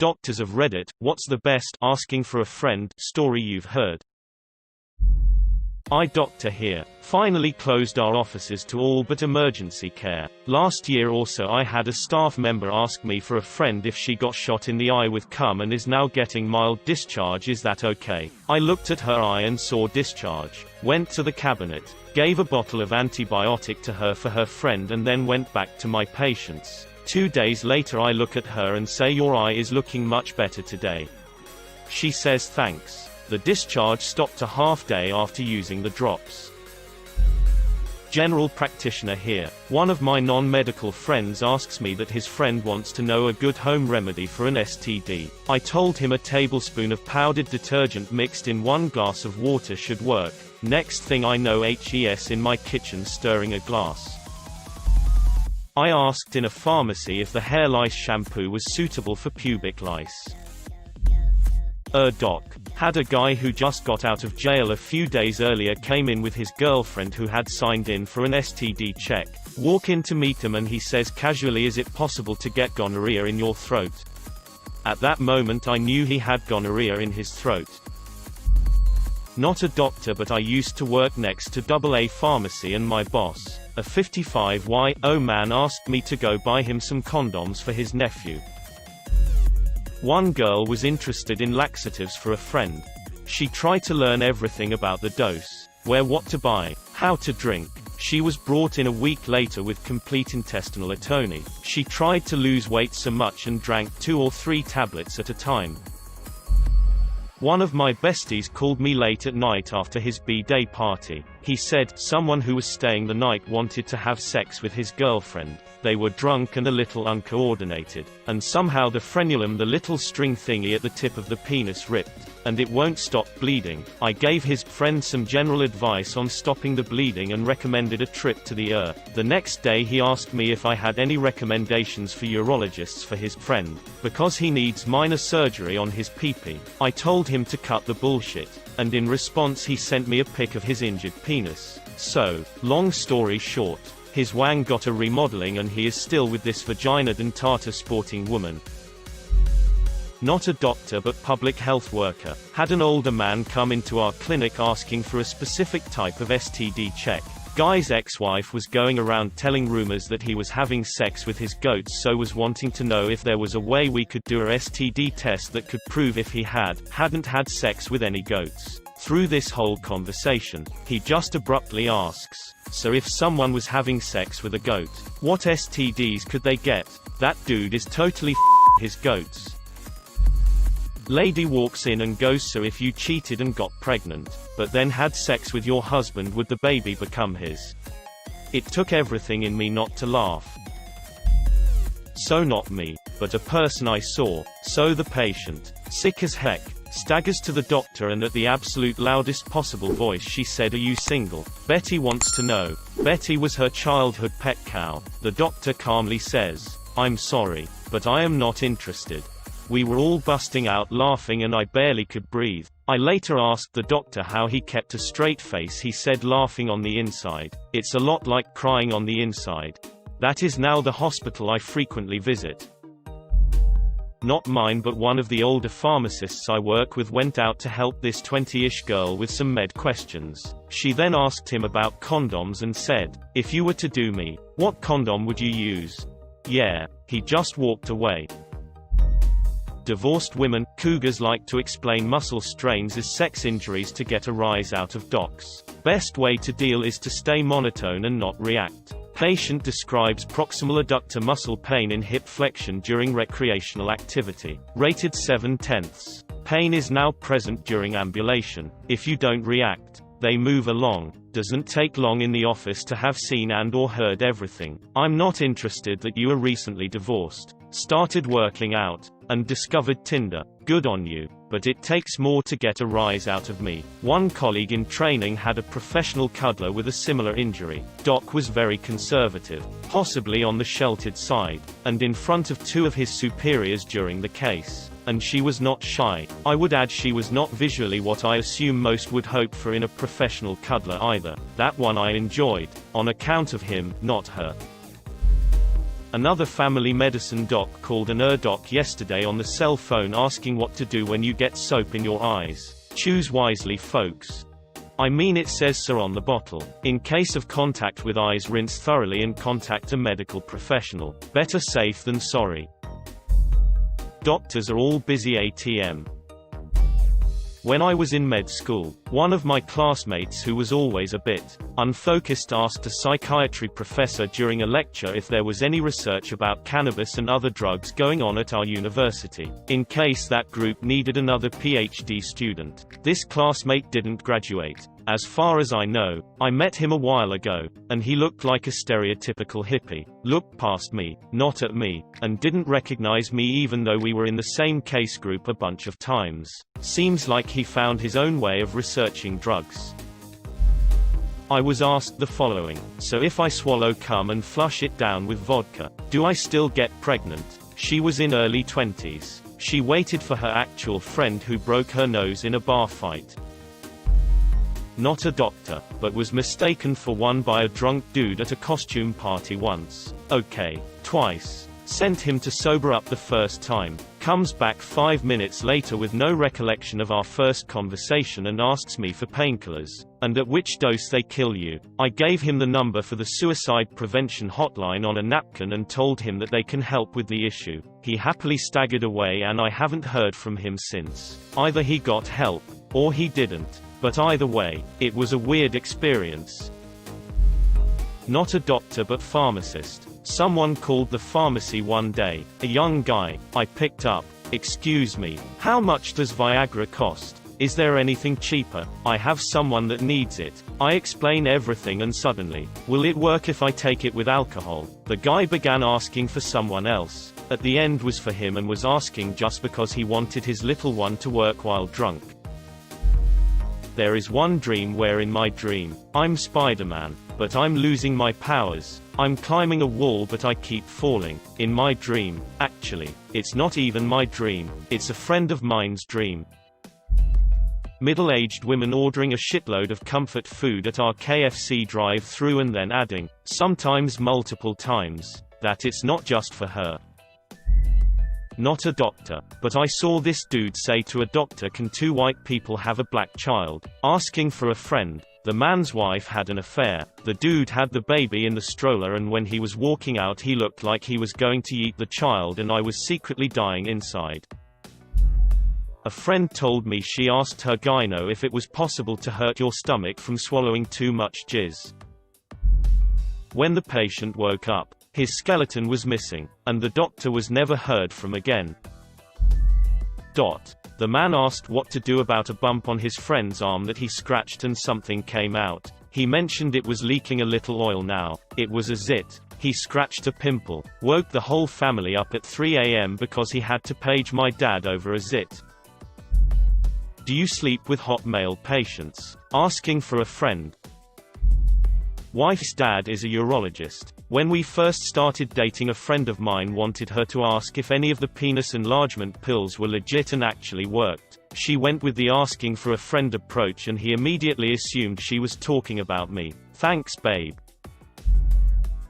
Doctors of Reddit, what's the best asking for a friend story you've heard? Eye doctor here. Finally closed our offices to all but emergency care. Last year also I had a staff member ask me for a friend if she got shot in the eye with cum and is now getting mild discharge. Is that okay? I looked at her eye and saw discharge. Went to the cabinet. Gave a bottle of antibiotic to her for her friend and then went back to my patients. 2 days later I look at her and say, your eye is looking much better today. She says thanks. The discharge stopped a half day after using the drops. General practitioner here. One of my non-medical friends asks me that his friend wants to know a good home remedy for an STD. I told him a tablespoon of powdered detergent mixed in 1 glass of water should work. Next thing I know, HES in my kitchen stirring a glass. I asked in a pharmacy if the hair lice shampoo was suitable for pubic lice. Doc. Had a guy who just got out of jail a few days earlier came in with his girlfriend who had signed in for an STD check. Walk in to meet him and he says casually, is it possible to get gonorrhea in your throat? At that moment I knew he had gonorrhea in his throat. Not a doctor, but I used to work next to AA pharmacy and my boss, a 55-year-old man, asked me to go buy him some condoms for his nephew. One girl was interested in laxatives for a friend. She tried to learn everything about the dose, where, what to buy, how to drink. She was brought in a week later with complete intestinal atony. She tried to lose weight so much and drank 2 or 3 tablets at a time. One of my besties called me late at night after his B-day party. He said someone who was staying the night wanted to have sex with his girlfriend. They were drunk and a little uncoordinated, and somehow the frenulum, the little string thingy at the tip of the penis, ripped, and it won't stop bleeding. I gave his friend some general advice on stopping the bleeding and recommended a trip to the ER. The next day he asked me if I had any recommendations for urologists for his friend, because he needs minor surgery on his pee-pee. I told him to cut the bullshit, and in response he sent me a pic of his injured penis. So, long story short, his wang got a remodeling and he is still with this vagina-dentata sporting woman. Not a doctor but public health worker. Had an older man come into our clinic asking for a specific type of STD check. Guy's ex-wife was going around telling rumors that he was having sex with his goats, so was wanting to know if there was a way we could do a STD test that could prove if he hadn't had sex with any goats. Through this whole conversation, he just abruptly asks, so if someone was having sex with a goat, what STDs could they get? That dude is totally his goats. Lady walks in and goes, so if you cheated and got pregnant, but then had sex with your husband, would the baby become his? It took everything in me not to laugh. So not me, but a person I saw. So the patient, sick as heck, staggers to the doctor and at the absolute loudest possible voice she said, are you single? Betty wants to know. Betty was her childhood pet cow. The doctor calmly says, I'm sorry, but I am not interested. We were all busting out laughing and I barely could breathe. I later asked the doctor how he kept a straight face. He said, laughing on the inside. It's a lot like crying on the inside. That is now the hospital I frequently visit. Not mine, but one of the older pharmacists I work with went out to help this 20-ish girl with some med questions. She then asked him about condoms and said, if you were to do me, what condom would you use? Yeah. He just walked away. Divorced women. Cougars like to explain muscle strains as sex injuries to get a rise out of docs. Best way to deal is to stay monotone and not react. Patient describes proximal adductor muscle pain in hip flexion during recreational activity. Rated 7/10. Pain is now present during ambulation. If you don't react, they move along. Doesn't take long in the office to have seen and or heard everything. I'm not interested that you are recently divorced. Started working out, and discovered Tinder. Good on you, but it takes more to get a rise out of me. One colleague in training had a professional cuddler with a similar injury. Doc was very conservative, possibly on the sheltered side, and in front of 2 of his superiors during the case. And she was not shy. I would add she was not visually what I assume most would hope for in a professional cuddler either. That one I enjoyed, on account of him, not her. Another family medicine doc called an doc yesterday on the cell phone asking what to do when you get soap in your eyes. Choose wisely, folks. I mean, it says so on the bottle. In case of contact with eyes, rinse thoroughly and contact a medical professional. Better safe than sorry. Doctors are all busy ATM. When I was in med school, one of my classmates who was always a bit unfocused asked a psychiatry professor during a lecture if there was any research about cannabis and other drugs going on at our university, in case that group needed another PhD student. This classmate didn't graduate. As far as I know, I met him a while ago, and he looked like a stereotypical hippie, looked past me, not at me, and didn't recognize me even though we were in the same case group a bunch of times. Seems like he found his own way of researching drugs. I was asked the following: so if I swallow cum and flush it down with vodka, do I still get pregnant? She was in early 20s. She waited for her actual friend who broke her nose in a bar fight. Not a doctor, but was mistaken for one by a drunk dude at a costume party once. Okay. Twice. Sent him to sober up the first time. Comes back 5 minutes later with no recollection of our first conversation and asks me for painkillers, and at which dose they kill you. I gave him the number for the suicide prevention hotline on a napkin and told him that they can help with the issue. He happily staggered away and I haven't heard from him since. Either he got help, or he didn't. But either way, it was a weird experience. Not a doctor but pharmacist. Someone called the pharmacy one day. A young guy. I picked up. Excuse me, how much does Viagra cost? Is there anything cheaper? I have someone that needs it. I explain everything and suddenly, will it work if I take it with alcohol? The guy began asking for someone else. At the end was for him and was asking just because he wanted his little one to work while drunk. There is one dream where in my dream, I'm Spider-Man, but I'm losing my powers. I'm climbing a wall but I keep falling. In my dream, actually, it's not even my dream, it's a friend of mine's dream. Middle-aged women ordering a shitload of comfort food at our KFC drive-thru and then adding, sometimes multiple times, that it's not just for her. Not a doctor, but I saw this dude say to a doctor, can two white people have a black child? Asking for a friend. The man's wife had an affair. The dude had the baby in the stroller and when he was walking out he looked like he was going to eat the child and I was secretly dying inside. A friend told me she asked her gyno if it was possible to hurt your stomach from swallowing too much jizz. When the patient woke up, his skeleton was missing, and the doctor was never heard from again. The man asked what to do about a bump on his friend's arm that he scratched and something came out. He mentioned it was leaking a little oil now. It was a zit. He scratched a pimple. Woke the whole family up at 3 a.m. because he had to page my dad over a zit. Do you sleep with hot male patients? Asking for a friend. Wife's dad is a urologist. When we first started dating, a friend of mine wanted her to ask if any of the penis enlargement pills were legit and actually worked. She went with the asking for a friend approach and he immediately assumed she was talking about me. Thanks, babe.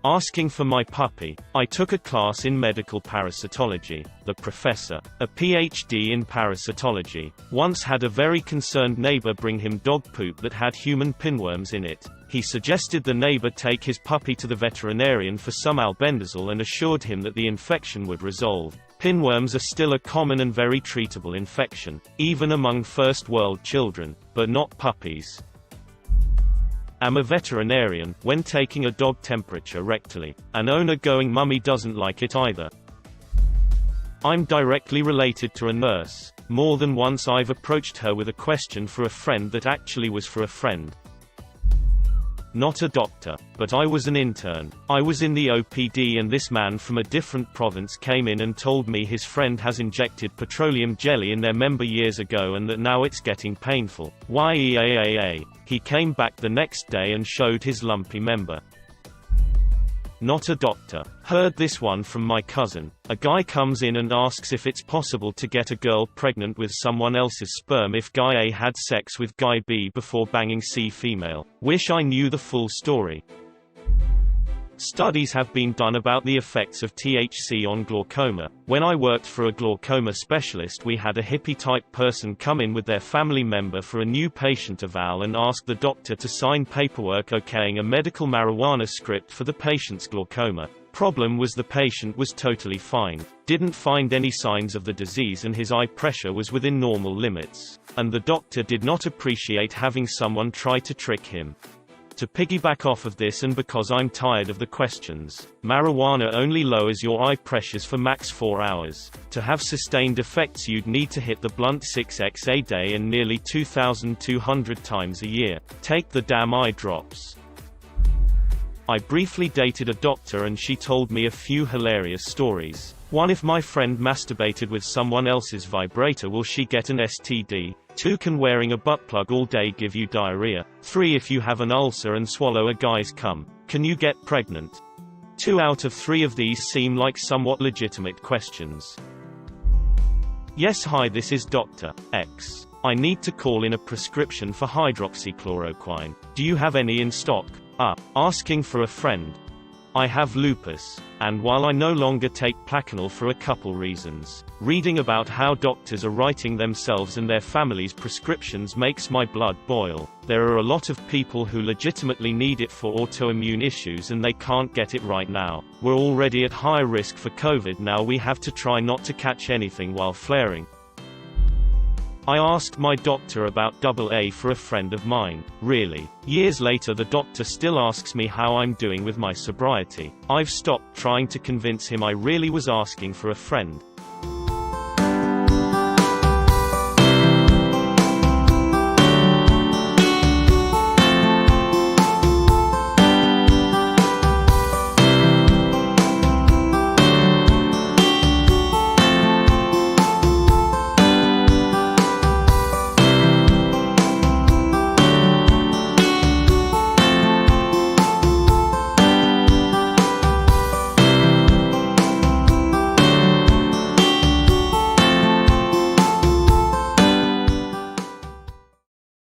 Asking for my puppy. I took a class in medical parasitology. The professor, a PhD in parasitology, once had a very concerned neighbor bring him dog poop that had human pinworms in it. He suggested the neighbor take his puppy to the veterinarian for some albendazole and assured him that the infection would resolve. Pinworms are still a common and very treatable infection, even among first world children, but not puppies. Am a veterinarian. When taking a dog temperature rectally, an owner going mummy doesn't like it either. I'm directly related to a nurse. More than once I've approached her with a question for a friend that actually was for a friend. Not a doctor, but I was an intern. I was in the OPD and this man from a different province came in and told me his friend has injected petroleum jelly in their member years ago and that now it's getting painful. Yeeeeeee. He came back the next day and showed his lumpy member. Not a doctor. Heard this one from my cousin. A guy comes in and asks if it's possible to get a girl pregnant with someone else's sperm if guy A had sex with guy B before banging C female. Wish I knew the full story. Studies have been done about the effects of THC on glaucoma. When I worked for a glaucoma specialist, we had a hippie-type person come in with their family member for a new patient eval and ask the doctor to sign paperwork okaying a medical marijuana script for the patient's glaucoma. Problem was the patient was totally fine, didn't find any signs of the disease, and his eye pressure was within normal limits. And the doctor did not appreciate having someone try to trick him. To piggyback off of this, and because I'm tired of the questions, marijuana only lowers your eye pressures for max 4 hours. To have sustained effects you'd need to hit the blunt 6x a day and nearly 2,200 times a year. Take the damn eye drops. I briefly dated a doctor and she told me a few hilarious stories. 1. If my friend masturbated with someone else's vibrator, will she get an STD? 2. Can wearing a butt plug all day give you diarrhea? 3. If you have an ulcer and swallow a guy's cum, can you get pregnant? 2 out of 3 of these seem like somewhat legitimate questions. Yes, hi, this is Dr. X. I need to call in a prescription for hydroxychloroquine. Do you have any in stock? Asking for a friend. I have lupus, and while I no longer take Plaquenil for a couple reasons, reading about how doctors are writing themselves and their families' prescriptions makes my blood boil. There are a lot of people who legitimately need it for autoimmune issues and they can't get it right now. We're already at high risk for COVID, now we have to try not to catch anything while flaring. I asked my doctor about AA for a friend of mine. Really? Years later the doctor still asks me how I'm doing with my sobriety. I've stopped trying to convince him I really was asking for a friend.